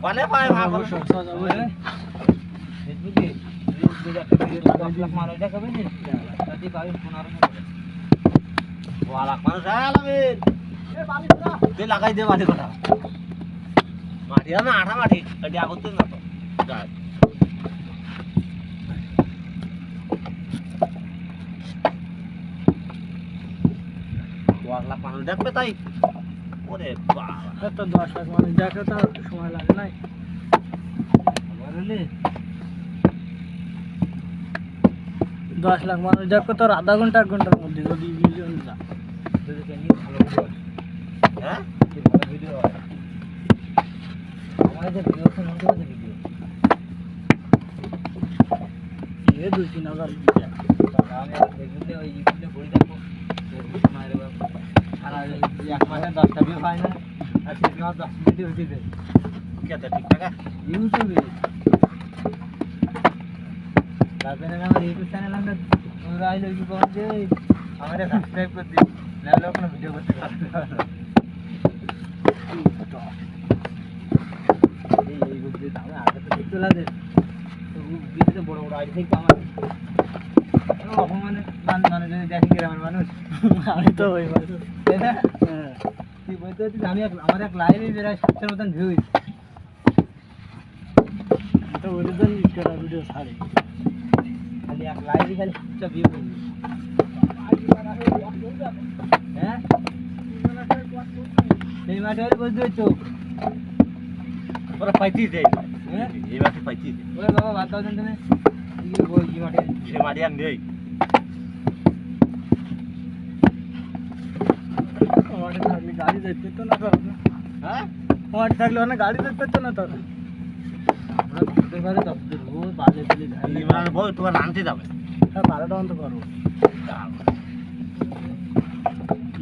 পানে পায় ভাগ করে সব যাবে ফেসবুকে 10 লাখ মানুষ দেখাবে না তাতে পাবে 15 লাখ মানুষ আলামে এ বালি করা তুই লাগাই দে বালি করা মাটি না আঠা মাটি কাটি আগতে না তো গায় 10 লাখ মানুষ দেখবে তাই ওরে বাবা তো 10 লাখ মানুষ দেখে তো সময় লাগে নাই বললি 10 লাখ মানুষ দেখো তো আধা ঘন্টা 1 ঘন্টার মধ্যে যদি মিলিয়ন যা যদি কেন ভালো ভিডিও হ্যাঁ কি ভালো ভিডিও হয় আমাদের ভিডিও তো মনে করে ভিডিও ये 2-3 ভিডিও আমি দেখতে ওই ইউটিউবে বই দেখো ফেসবুক মারে বাবা আর এক মাসে 10টা ভিউ পায় না আর সেই জন্য 10 মিনিট হইতে দেয় কত ঠিক টাকা ইউটিউবে রাজনে আমার ইউটিউব চ্যানেল আমরা রাইলো কি বলছে আমারে সাবস্ক্রাইব করে দিন নাহলে কোনো ভিডিও করতে পারবে না এই বুঝতে আমি আগে তো দেখতে লাগে তো ভিডিওতে বড় বড় আইডি থেকে আমার অপমানে মানে যদি দেখেন গ্রামের মানুষ আমি তো ওই মানুষ হ্যাঁ কি বলতে হচ্ছে আমি আমার এক লাইভে প্রায় 700 মতন ভিউ তো ওদের জন্য করা ভিডিও ছাড়ে খালি এক লাইভে খালি 700 ভিউ হ্যাঁ এই মাঠে বলতে হচ্ছে ওরা পাইতি দেয় হ্যাঁ এই মাঠে পাইতি ওরে বাবা ভাত দাও দেন তুমি বই কি মাঠে সে মাঠে আন দেই ওরে থাকলে গাড়ি যাইতে তো না তোর হ্যাঁ ওরে থাকলে না গাড়ি যাইতে তো না তোর আমরা ঘুরতে পারে তো রোজ বাজে দিলে গাড়ি মানে বই তোমার আনতে যাবে হ্যাঁ 12টা অন্ত করো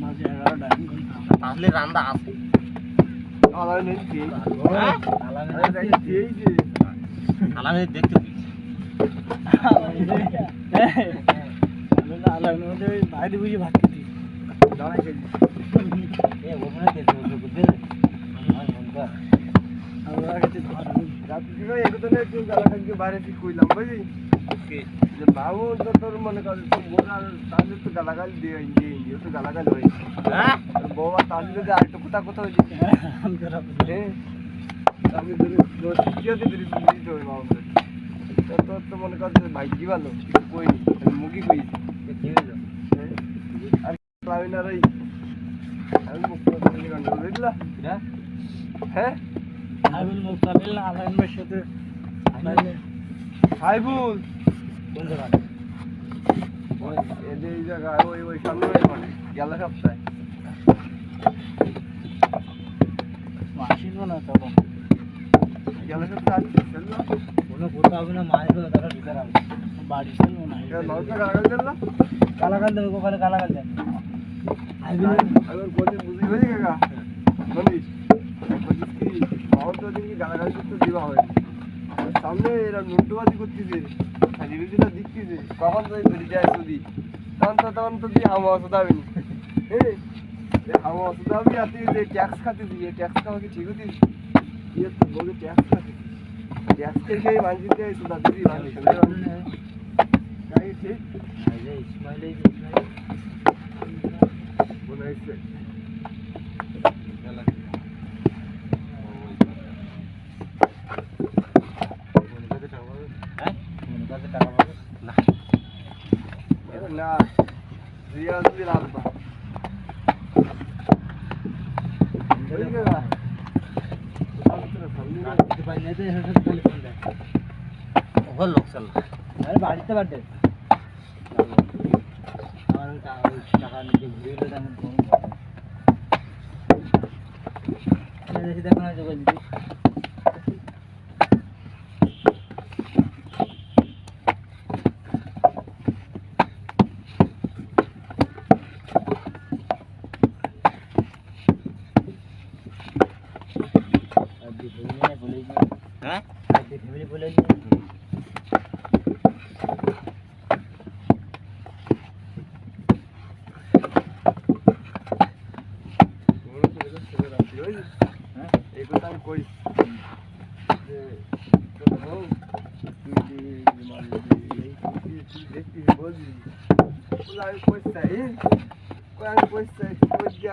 মাঝে 11টা তাহলে রান্দা আছে আলাদা নেই কি হ্যাঁ আলাদা দেখতে যে আলাদা দেখতে আলাদা নদে বাইরে বুঝি ভাত খেতে দাঁড়াই খেতে এ ওখানে খেতে বুঝতে আমার মনটা আমরা কাছে রাত দিনো একদম একটু গালাটাকে বাইরে ঠিক কইলাম বুঝি যে বাবু তোর মনে কর গোরা তাহলে তো গালাগাল দিয়ে ইয়ে তো গালাগাল হই হ্যাঁ বাবা তাহলে যদি আরেকটু কথা হইছে আমি খারাপ হ্যাঁ আমি ধরে কিয়াতে ধরে দিতে হবে বাবু তো মনে কর ভাইজি ভালো কিছু কইনি মুখি কইছি কি হইলো আর ক্লাবিনারই আমি মুখ করে গান বুঝলা হ্যাঁ আইবুল মুস্তাফিল না আলাইন ভাইয়ের সাথে আইবুল কোন জায়গা এই জায়গা ওই সামনে মানে গেল সপ্তাহে আসিল না তখন গেল সপ্তাহে চললো কোনো কথা হবে না মায়ের তো তারা ভিতরে আসবে বাড়ি চললো না নয়টা গালাগাল দিল গালাগাল দেবে ওখানে গালাগাল দেন আইবুল আবার বলতে বুঝি হয়ে কাকা বলিস কি বাবা তো দেখি গালাগাল তো দিবা হয় সামনে এরা নুটুবাজি করতেছে রিভিউটা দিচ্ছিছে কখন তো ধরে যায় যদি তখন তো দিয়ে হাওয়া ওষুধ হবে না এই হাওয়া ওষুধ হবে আর তুই যে ট্যাক্স খাতেছি এই ট্যাক্স খাওয়া কি ঠিক হতিস দিয়ে তো বলে ট্যাক্স খাতে ট্যাক্স খেয়ে মানুষকে সুদা দিবি মানুষ তাই ঠিক ইসমাইল মনে হচ্ছে না রিয়াজ দিল আলবা ওই গেলা তো ভাই নেতে হেসে টেলিফোন দেয় ওভার লোক চল আরে বাড়িতে বাড়তে আর টাকা নিতে ঘুরে এলে আমি ফোন করে দেখি দেখো না যোগাযোগ হ্যাঁ ফ্যামিলি বলে এই কথা আমি কই যে তোর বউ তুই মানে তুই দেখছিস বললি বলে আমি পয়সা আমি পয়সা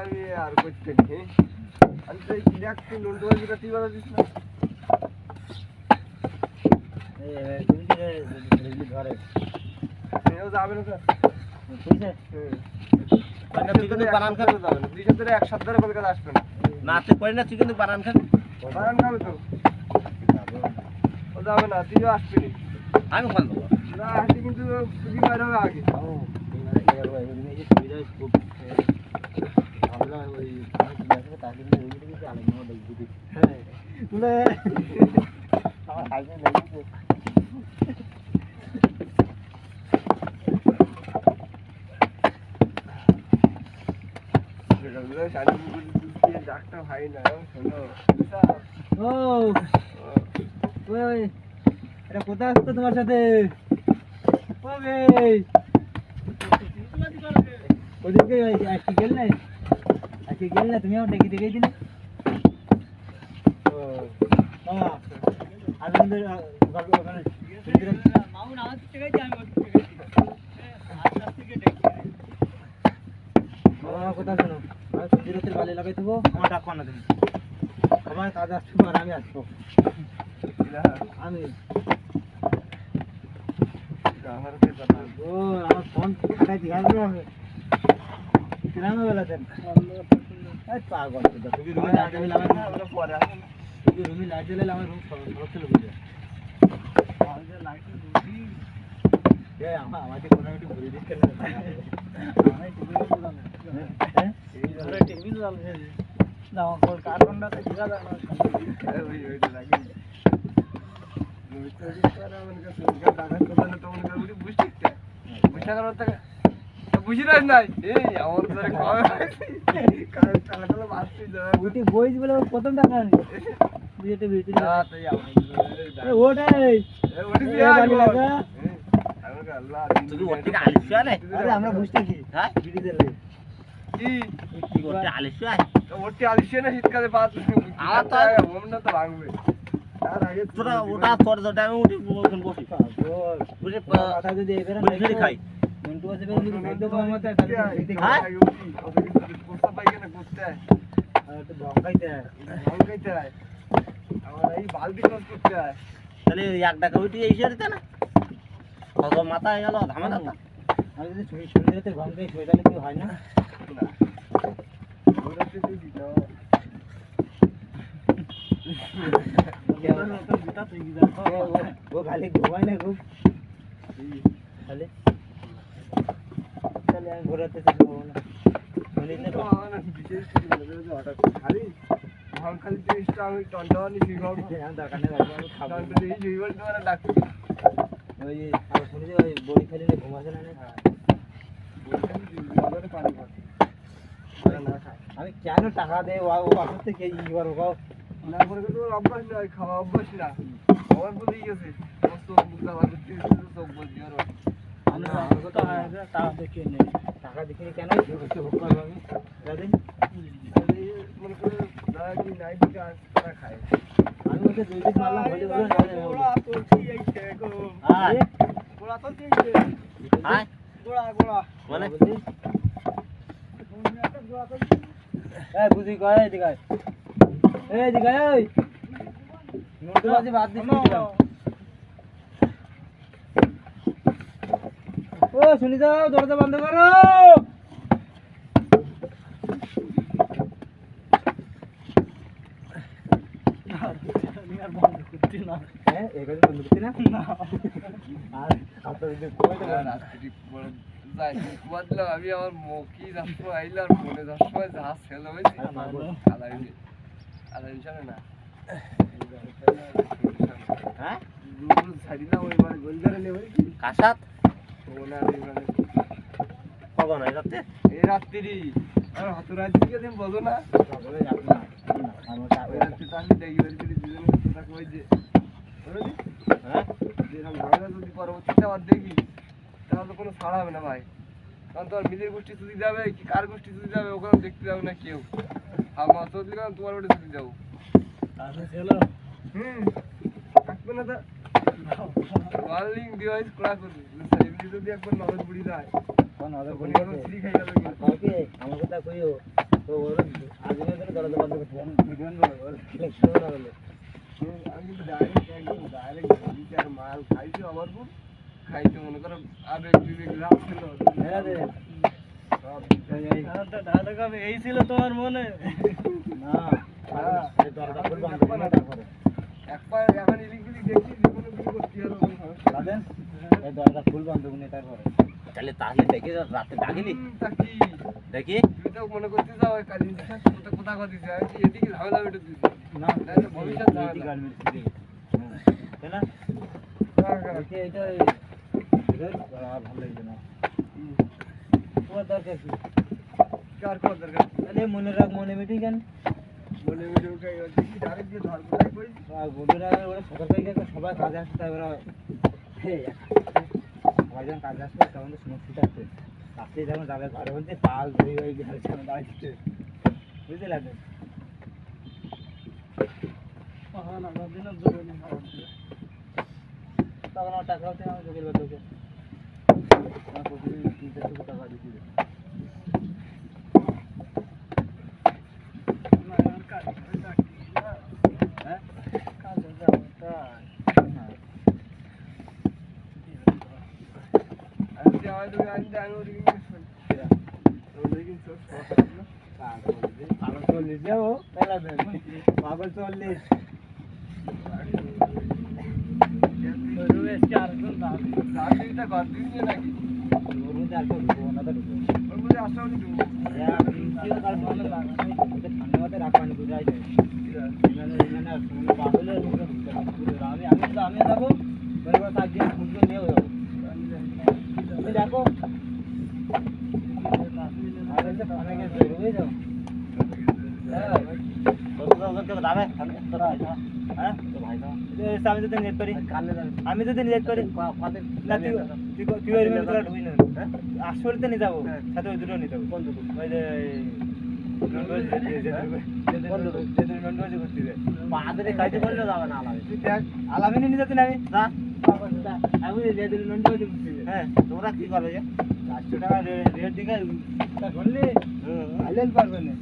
আমি আর করতে নি আমি তো এই দেখছি নন্টু বাজিটা তুই বলা দিস না তুমি ধরে সেও যাবে না স্যার বুঝছে তুই কিন্তু বানান খাবে যাবে না 2 সপ্তাহে এক সপ্তাহে কলকাতা আসবে না না তুই করি না তুই কিন্তু বানান খাবে বারান খাবে তো ও যাবে না তুইও আসবি আমি ফোন দেবো না আসলে কিন্তু তুই বাইরে হবে আগে খুব ভাবলাম ওই তাকে আলোচনা দেখবি হ্যাঁ তুলে আমার হাইজে লেগেছে ডাক্তার ভাই না শোনো ও ওই এটা কোথায় আসতো তোমার সাথে ওদিকে আজকে গেল না তুমি আমার ডেকে দেখেই দিলে মামা আর ওখানে কথা শোনো সুজিরতের বালি লাগাই দেবো আমার ডাক না তুমি আমার কাজ আসবো আর আমি আসবো আমি ও আমার ফোন খাটাই দিয়ে আসবো আমি কিরামে বেলাতেন পাগল তুমি রুমে লাইট জ্বালালে আমার পরে আসবে না তুমি রুমে লাইট জ্বালালে আমার রুম সরব চলে বুঝে আমাকে কোনো একটু ঘুরে দিচ্ছে না কার্টুনটাতে ঠিক আছে বুঝি নাই আমার বইস বলে প্রথম টাকা আনি ওটাই তুই ওর থেকে আলিস আনে আমরা বুঝতেছি হ্যাঁ ব্রিটিশের তুই ওর থেকে আলিস আয় ওটি আলিশে না শীতকালে বাদ আমার তো ওমনা তো ভাঙবে তার আগে তোরা ওটা তোর তোটা আমি উঠি ওখানে বসি বুঝে কথা যদি এবারে বুঝে খাই মন্টু আছে বেশি খাদ্য কম হতে হ্যাঁ কোসা পাইখানা করতে হয় আর একটু ভঙ্গাইতে ভাঙাইতে হয় আমার এই বালতি ক্রস করতে হয় তাহলে এক টাকা উঠি এসে দিতে না কত মাথা হয়ে গেল ধামা দাতা আমি যদি সুন্দরতে ভঙ্গাই শুয়ে তাহলে কি হয় না না ওরাতে তুই দিতে वो खाली घुमाई ना खूब खाली चले घोराते से घुमाना सुनी ना বিশেষ কিছু বলে যে হঠাৎ খালি ভাঙ খালি জিনিসটা আমি টন্ডনি ফিগাও हम दरकार नहीं बाबू खाबो টন্ডনি এই জৈবল তোমার ডাক্তার ওই আর শুনি যে ওই বড়ি খালি না ঘুমাছে না বলতে পানি পড়ে আমি কেন টাকা দেই ও বাসা থেকে ই করব না করে তো অভ্যাস না খাওয়া অভ্যাস না আমার বলেই গেছে সমস্ত মুদ্রা বাজার থেকে সব বল দিও আমি তো টাকা দেখে নেই টাকা দেখে কেন কিছু হোক করব আমি দাদিন মনে করে যারা কি নাই দিকে তারা খায় আমি ওকে দুই দিন মারলাম বলে বলে না গোড়া তো কি এইছে গো হ্যাঁ গোড়া তো কি এইছে হ্যাঁ গোড়া মানে এই বুঝি কয় এদিকে এদিকে এই নোট বাজি বাদ দিছিলাম ও শুনি যাও দরজা বন্ধ করো হ্যাঁ এখানে বন্ধ করছি না আর আপনার যদি কই দেবেন রাত্রি বড় যাই বদলো আমি আমার মুখি যাচ্ছ আইলা আর মনে যাচ্ছ যা ছেল হইছে আলাইনি আলাইছানে না হ্যাঁ রুল ছাড়িলা ওই মানে গোলদারে নেবে কি কাসাত ওনা মানে কখন হয় রাতে এই রাত্রি আর হত রাত থেকে তুমি বলো না বলে যাব না আমার ওই রাত্রি তাহলে দেখি বের করে দুজনে কথা কই যে বলো দি হ্যাঁ যেরকম ঝগড়া যদি পরবর্তীতে আবার দেখি তাহলে কোনো ছাড় হবে না ভাই কারণ তোর মিলের গোষ্ঠী চুরি যাবে কি কার গোষ্ঠী চুরি যাবে ওখানে দেখতে যাবে না কেউ আমার চৌধুরী তোমার ওটা চুরি যাবো তাহলে ছিল থাকবে না তা ওয়ার্লিং ডিভাইস করা করবি এমনি যদি একবার নজর বুড়ি যায় কোন হবে তখন বলবে এখন ফ্রি খাই যাবে কিন্তু কাউকে আমার কথা কইও তো ওর আজকে ধরে দরজা বন্ধ করতে ভিডিও বল শুনো না বলে আমি কিন্তু ডাইরেক্ট আর মাল খাইছি আমার বোন খাইতে মনে করো আবেগ বিবেক লাভ ছিল হ্যাঁ রে সব ডায়লগ আমি এই ছিল তোমার মনে না এই দরজা খুলবো না তারপরে একবার এখন ইলিগুলি দেখছি যে কোনো কিছু করতে হবে দাদেন এই দরজা খুলবো না তারপরে তাহলে দেখি রাতে ডাকিনি তা কি দেখি তুই তো মনে করতে যাও কালি কোথা কথা দিছে আমি এদিকে ঝামেলা বেটে দিছি না তাহলে ভবিষ্যৎ ঝামেলা গাল মিস্ত্রি তাই না দেখে এটা আর ভালো লাগছে না তোমার দরকার কি কার কর দরকার তাহলে মনে রাখ মনে মিটিং কেন বলে ভিডিও কাই দেখি ডাইরেক্ট দিয়ে ধর কোথায় কই বন্ধুরা ওরা সকাল থেকে সবাই কাজে আসতে তাই ওরা সবাই যখন কাজে আসবে তখন তো সমস্যা আছে রাত্রে যখন যাবে ঘরে বলতে পাল ধরে ওই ঘরের সামনে দাঁড়িয়ে বুঝতে লাগবে তখন আমার টাকা হচ্ছে আমার চোখের বাচ্চাকে আমার প্রতিদিন 300 টাকা দিতে হ্যাঁ আমি যাওয়া দূরে আমি জানি ওদিকে কিন্তু পাগল 40 যাবো তাহলে পাগল 40 দাদিটা ঘর দিন নাকি ওর মধ্যে আর কেউ ঢুকবো না তো ঢুকবো ওর মধ্যে আসতে হবে তুমি ঠান্ডা মাথায় রাখা পানি বুঝাই যায় আমি যাবো মনে করো 7 দিন ফুটবল নিয়েও যাবো তুমি দেখো আমি যদি নেট করি আমি যদি নেট করি আসলে তো নিয়ে যাবো সাথে ওই দুটো নিয়ে যাবো কোন দুটো ওই যে খাইতে পারলে যাবে না আলামিনে নিয়ে যেতে আমি আমি হ্যাঁ তোমরা কি করবে যে 400 টাকা রেট দিকে ধরলে আইলেন পারবে না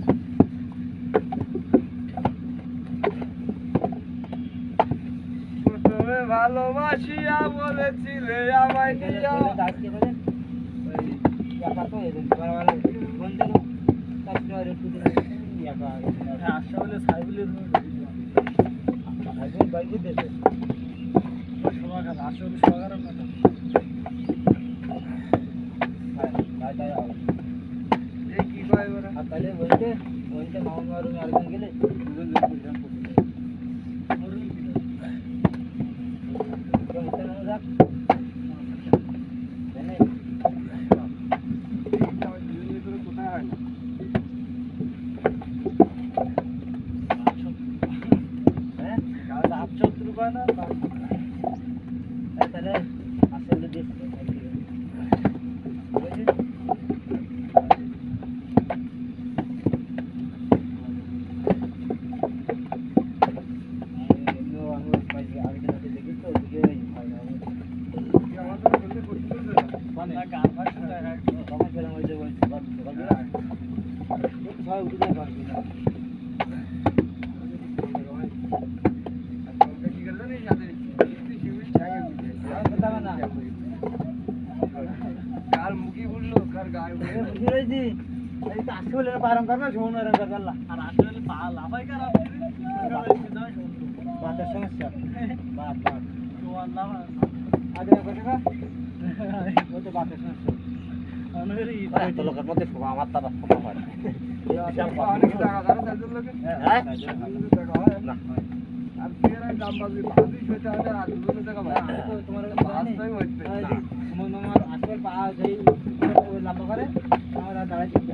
তুমি ভালোবাসিয়া বলেছিলে আমায় নিয়া এই কি কয় ওরা তাহলে বলতে বলতে মামা রুমে আরেকজন গেলে দুজন কোথায় হয় হ্যাঁ 7 রুপয়া না তাহলে আসলে দিস কার মুখি বললো কার গায়ে আসলে পারম করবে সময় করবে আর আসলে লাফাই খারাপ বাতের সমস্যা বাত বাত আগে কথা ও তো বাতের সমস্যা এত লোকের মধ্যে শোভা আমার তারা শোভা হয় অনেক টাকা ধরে তাদের লোকে হ্যাঁ টাকা হয় না আর ফেরাই দাম বাজবে ভাবি সেটা হলে আর দুজনে টাকা ভাই তোমার বাস্তবে হচ্ছে আমার আসলে পা সেই লম্বা করে আমার আর দাঁড়াই ঠিক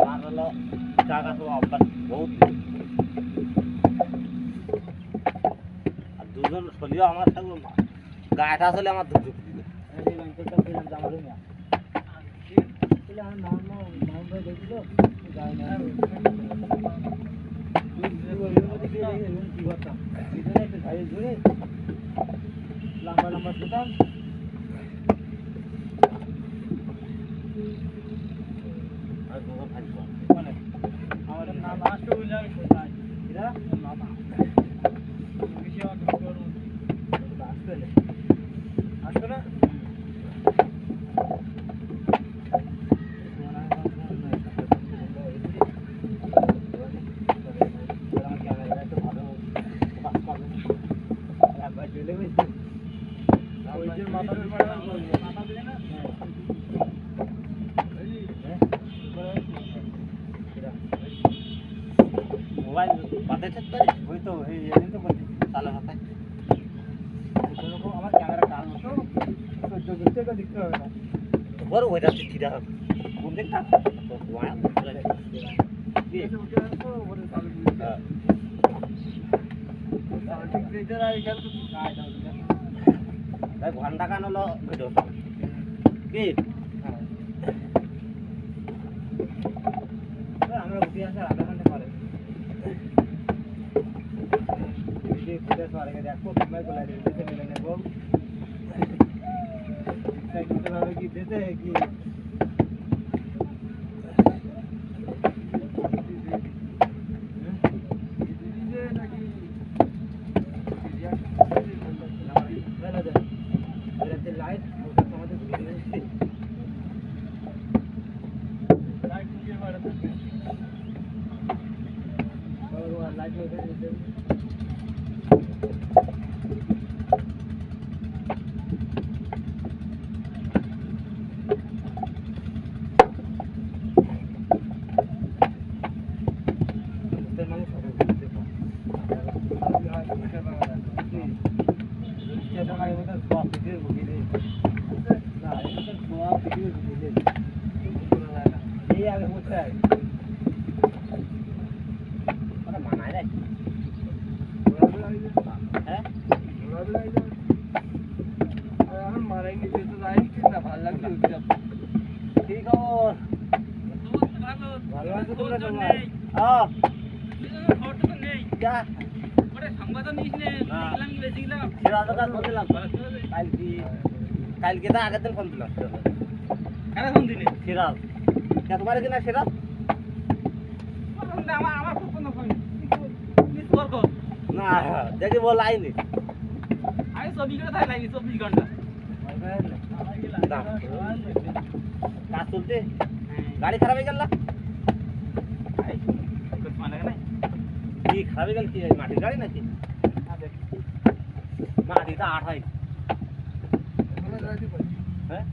আমার হলো টাকা তো অভ্যাস বহুত আর দুজন শরীর আমার সঙ্গে গায়েটা আসলে আমার দুধ দিবে এই অঞ্চলটা পেলাম জামার রুমিয়া আমার মামা দেখছিল লম্বা লম্বা শুতাম আর দুটো ভাজবো আমাদের নাম আসতে বুঝলে আমি কোথায় এরা মামা বেশি আমাকে করুন আসতে আসতে না মোবাইল বাদে থাকতে পারি ওই তো এই এদিন তো বলছি তাহলে হাতে কোনো আমার ক্যামেরা কার মতো তো দেখতে দেখতে হবে না বড় ওইটা ঠিক আছে কোন দিকটা তো ওয়া কি হ্যাঁ তাই ঘন্টা কান হলো ভিডিও কি আমরা উঠে আসার আধা ঘন্টা পরে দেখো সময় বলে দিতে মিলে নেবো কি দিতে কি লাইট আমাদের লাইট এই আগে বলতে ওটা মানায় রে হ্যাঁ এখন মারাইনি যেতে যাই না ভালো লাগছে কি খবর ভালো আছে তোমরা সবাই যা সিরাজের কাছে ফোন দিলাম কালকে তো আগের দিন ফোন দিলাম সিরাজ কে তোমার কিনা সিরাজ না দেখি বল আইনি কাজ চলছে গাড়ি খারাপ হয়ে গেল কি খারাপ হয়ে গেল কি মাটির গাড়ি নাকি মাটিটা 28 হ্যাঁ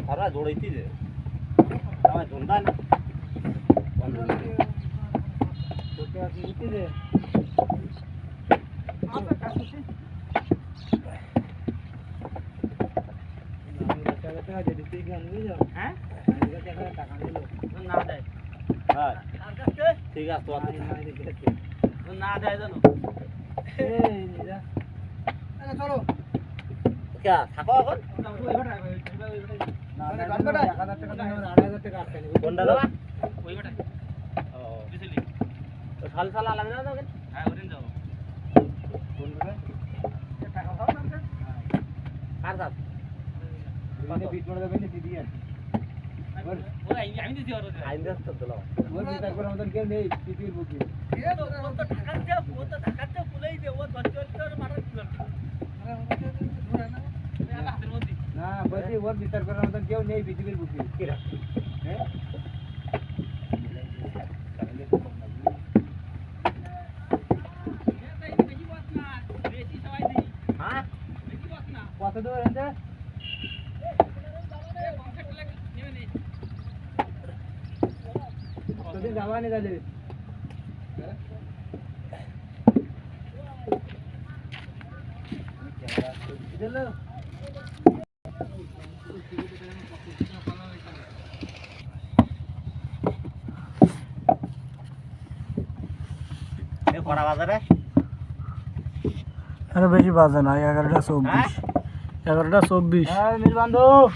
সারা দৌড়াইছি যে আমার ধন্দা না হ্যাঁ টাকা দিল না দেয় হ্যাঁ ঠিক আছে তো না দেয় জানো চলো কে থাকো এখন কোনটা দাদা সাল সাল আলাদা না তোকে কার দাম আইন দাস তো দিলাম কেউ নেই পৃথিবীর বুকে না বলছি ওর বিচার করার মতন কেউ নেই পৃথিবীর বুকে হ্যাঁ কত দূর আছে কতদিন যাওয়া নেই তাহলে কড়া বাজারে আরে বেশি বাজে না 11টা 24 11টা 24 হ্যাঁ নীল বান্ধব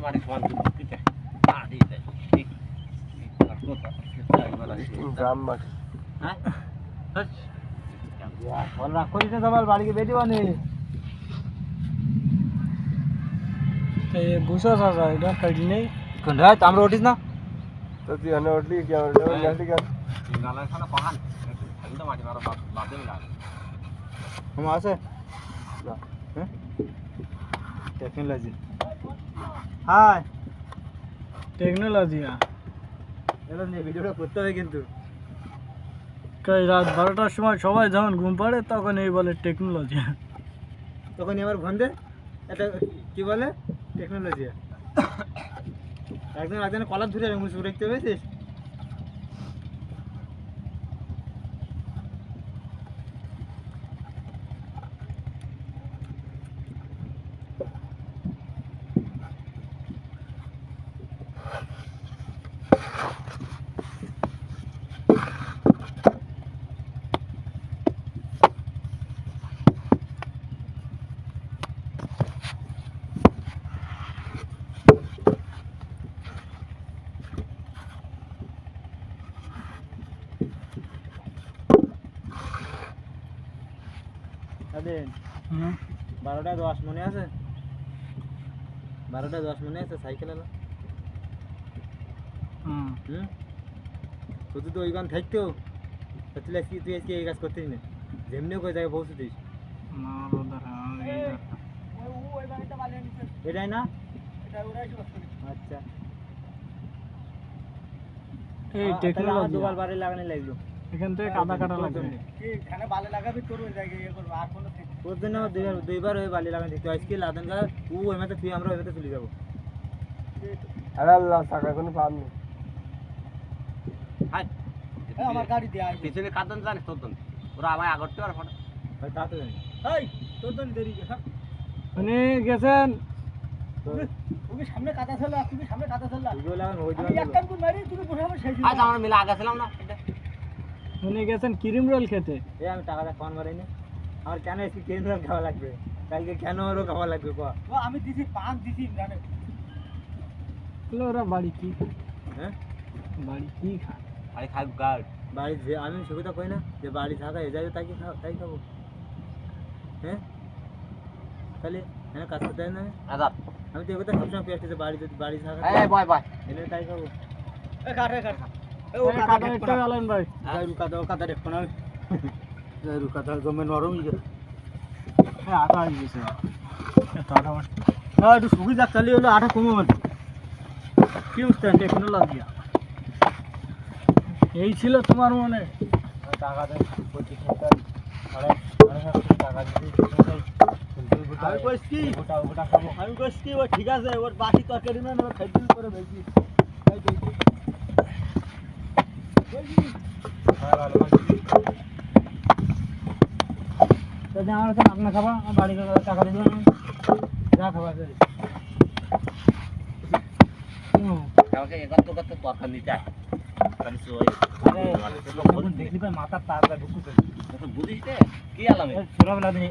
মাটি সমান দিতে না দিতে ঠিক গ্রাম মাটি হ্যাঁ বল রাখ করিস না সবাই বাড়িকে বেটি বানি বুঝছো চাচা এটা কাটি নেই কোনটা আমরা উঠিস না তো তুই এনে উঠলি কি আমার উঠলি কেন গালার খানা পাহান একদম মাটি মারো বাদে লাগে আমার আছে না হ্যাঁ টেকনোলজি হাই টেকনোলজি এলো নিয়ে ভিডিওটা করতে হবে কিন্তু রাত 12টার সময় সবাই যখন ঘুম পাড়ে তখন এই বলে টেকনোলজি তখন এবার ভন্দে এটা কি বলে টেকনোলজি একজন একজনের কলার ধরে মুছে দেখতে পেয়েছিস স্বাধীন 12টা 10 মনে আছে 12টা 10 মনে আছে সাইকেল এলো তুই তো ওইখান থাকতো তুই আজকে এই কাজ করতিস না যেমনি ওই জায়গায় পৌঁছতিস এটাই না আচ্ছা এই টেকনোলজি দুবার বাড়ি লাগানো লাগলো এখান থেকে কাদা কাটা লাগবে এখানে বালি লাগাবি তোর ওই জায়গায় ইয়ে করব আর কোনো তোর জন্য দুইবার ওই বালি লাগানো দিতে আজকে লাদান গা ও ওইমাতে তুই আমরা ওইমাতে চলে যাব আরে আল্লাহ টাকা কোনো পাম নেই হাই আমার গাড়ি দে আর পিছনে কাদন জানিস তোর দন ওরা আমায় আগরতে আর ফটো ভাই তা তো জানি এই তোর জন্য দেরি হ্যাঁ উনি গেছেন তুমি সামনে কাটা চল তুমি সামনে কাটা চল ভিডিও লাগান ওই দিন একটা কোন মারি তুমি বসে আমার শেষ আজ আমরা মিলে আগে ছিলাম না উনি গেছেন ক্রিম রোল খেতে এই আমি টাকাটা ফোন মারাইনি আমার কেন এসে ক্রিম রোল খাওয়া লাগবে কালকে কেন ওরও খাওয়া লাগবে কো আমি দিছি পান দিছি জানে ওরা বাড়ি কি হ্যাঁ বাড়ি কি খায় আরে খাই গার্ড বাড়ি যে আমি সে কথা কই না যে বাড়ি থাকা এ যাবে তাই তাই খাবো হ্যাঁ তাহলে হ্যাঁ কাজ করতে হয় না আজাদ আমি তো কথা সবসময় পেয়ে আসছি বাড়ি যদি বাড়ি থাকা এই বয় বয় এনে তাই খাবো এ কাটে ও কাটা একটা আলেন ভাই যাই রুকা দাও কাটা দেখো না যাই রুকা দাও জমে নরম হয়ে গেছে হ্যাঁ আটা হয়ে গেছে এত আটা মাস না একটু সুবি যাক চালিয়ে হলো আটা কমে মানে কি বুঝতে টেকনোলজি এই ছিল তোমার মনে টাকা দেয় 25,000 টাকা দিতে আমি কইছি কি ওটা খাবো আমি কইছি কি ও ঠিক আছে ওর বাসি তরকারি না ওর খাইতে করে বেশি খাই দেই তাহলে আমার কাছে আপনি খাবা বাড়ি টাকা দিয়ে দেবেন যা খাবার কালকে একাত্ত করতে তরকার নিতে আয় খালি সই আরে দেখলি ভাই মাথার তারটা ঢুকুছে বুঝিস কি আলামে ছোটবেলা দিন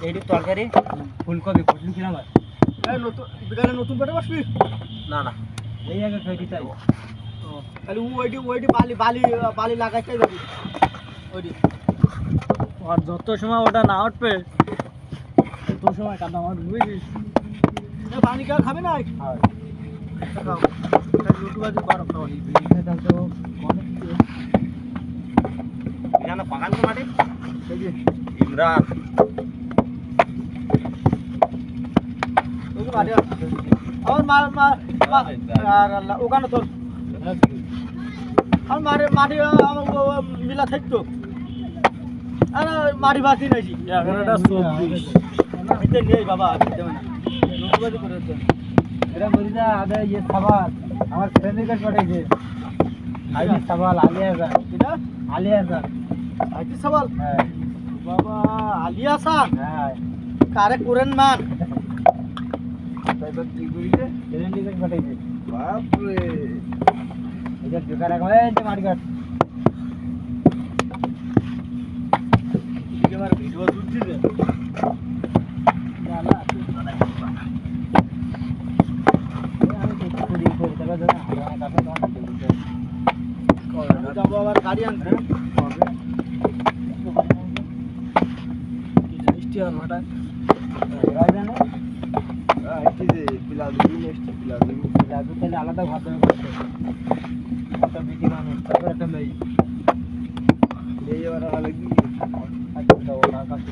এইটি তরকারি ফুলকপি বুঝলি কিনা ভাই নতুন বিকালে নতুন পেটে বসবি না না এই আগে খাইতে চাই তাহলে ওইটি বালি বালি বালি লাগাইতে যাবি ওইটি আর যত সময় ওটা না উঠবে তত সময় কাদা আমার বুঝিস পানি খাওয়া খাবে না খাও লুটু বাজে বারো খাওয়া এটা তো অনেক জানো পাকান তো মাটি ইমরান আমার আর আল্লাহ ওখানে তোর আর মাটি মিলা থাকতো আর মাটি বাতি নাইছি 11টা 24 নেই বাবা এরা বলি না আদা ইয়ে খাবার আমার ফ্রেন্ডের কাছে পাঠাইছে আইডি সাবাল আলিয়া স্যার এটা আলিয়া স্যার আইডি সাবাল হ্যাঁ বাবা আলিয়া স্যার হ্যাঁ কারে করেন মান তাইবা কি করিছে ফ্রেন্ডের কাছে পাঠাইছে বাপ রে এটা জোগাড় করে এই মাটি কাট কি আমার ভিডিও তুলছিস যাবো আবার গাড়ি আনতে স্টিয়ার হঠাৎ রাজধানী এটি যে প্লাজো নেক্সট প্লাজো লাগবে তাহলে আলাদা ঘর দেবে করতে একটা বিটি মানুষ তারপর একটা মেয়ে এই এবার লাগি আচ্ছা ওরা কাছে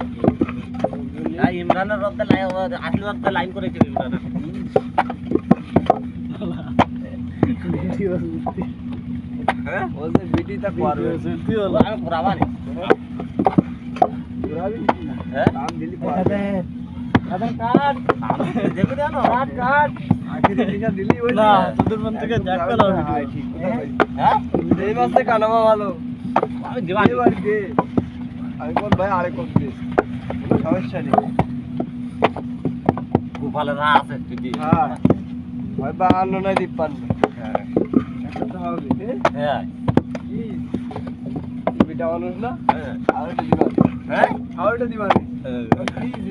ইমরানের রদ্দে লাইন আসলে রদ্দে লাইন করেছে ইমরানের হ্যাঁ ওদের বিটিটা করবে সত্যি হলো আমি পুরাবানি পুরাবি হ্যাঁ কাম দিলি করবে আধার কার্ড আমি দেখে জানো কার্ড কার্ড আখিরে টিকা দিলি ওই না তোদের মন থেকে দেখ পেলো হ্যাঁ ঠিক কথা কই হ্যাঁ এই মাসে কানামা ভালো আমি দিবানি এবার দে আমি কোন ভাই আরে কোন দে কোনো সমস্যা নেই খুব ভালো না আছে দিদি হ্যাঁ ভাই 52 না 53 হ্যাঁ এটা তো হবে হ্যাঁ কি বিটা মানুষ না হ্যাঁ আরেকটা দিবা হ্যাঁ আরেকটা দিবা হ্যাঁ প্লিজ